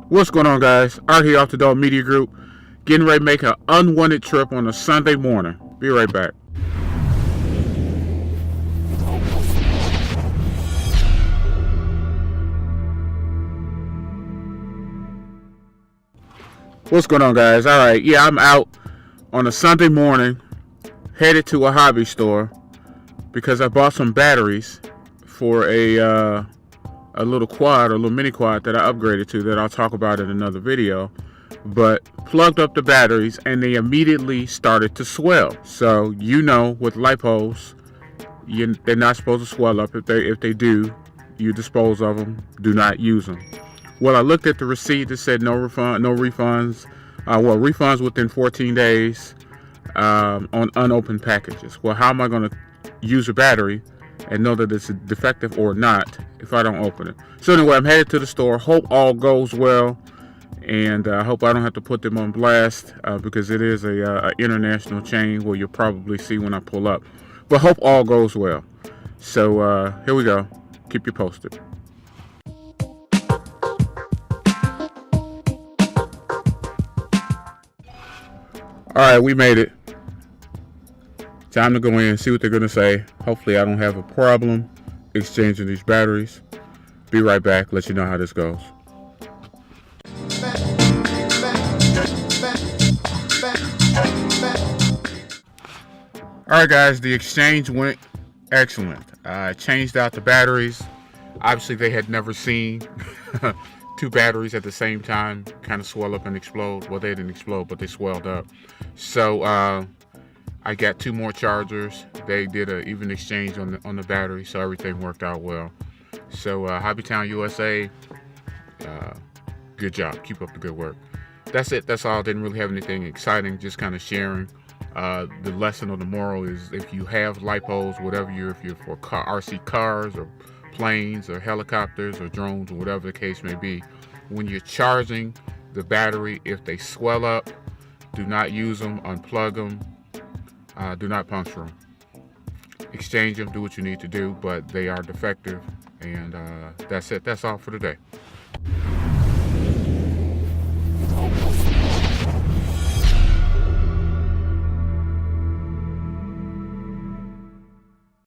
What's going on, guys? Out here off the Dog Media Group, getting ready to make an unwanted trip on a Sunday morning. Be right back. What's going on, guys? All right, yeah, I'm out on a Sunday morning, headed to a hobby store because I bought some batteries for a little quad, or a little mini quad that I upgraded to that I'll talk about in another video. But plugged up the batteries and they immediately started to swell. So you know, with Lipos, they're not supposed to swell up. If they do, you dispose of them. Do not use them. Well, I looked at the receipt that said no refunds. Refunds within 14 days on unopened packages. Well, how am I going to use a battery and know that it's defective or not if I don't open it? So anyway, I'm headed to the store. Hope all goes well, and I hope I don't have to put them on blast because it is a international chain where you'll probably see when I pull up. But hope all goes well. So here we go. Keep you posted. All right, we made it. Time to go in and see what they're going to say. Hopefully I don't have a problem exchanging these batteries. Be right back. Let you know how this goes. All right, guys, the exchange went excellent. I changed out the batteries. Obviously, they had never seen two batteries at the same time kind of swell up and explode. Well, they didn't explode, but they swelled up. So I got two more chargers. They did an even exchange on the battery, so everything worked out well. So Hobbytown USA, good job. Keep up the good work. That's it. That's all. Didn't really have anything exciting. Just kind of sharing. The lesson or the moral is, if you have Lipos, whatever if you're for RC cars or planes or helicopters or drones or whatever the case may be, when you're charging the battery, if they swell up, do not use them. Unplug them. Do not puncture them. Exchange them. Do what you need to do, but they are defective. And that's it. That's all for today.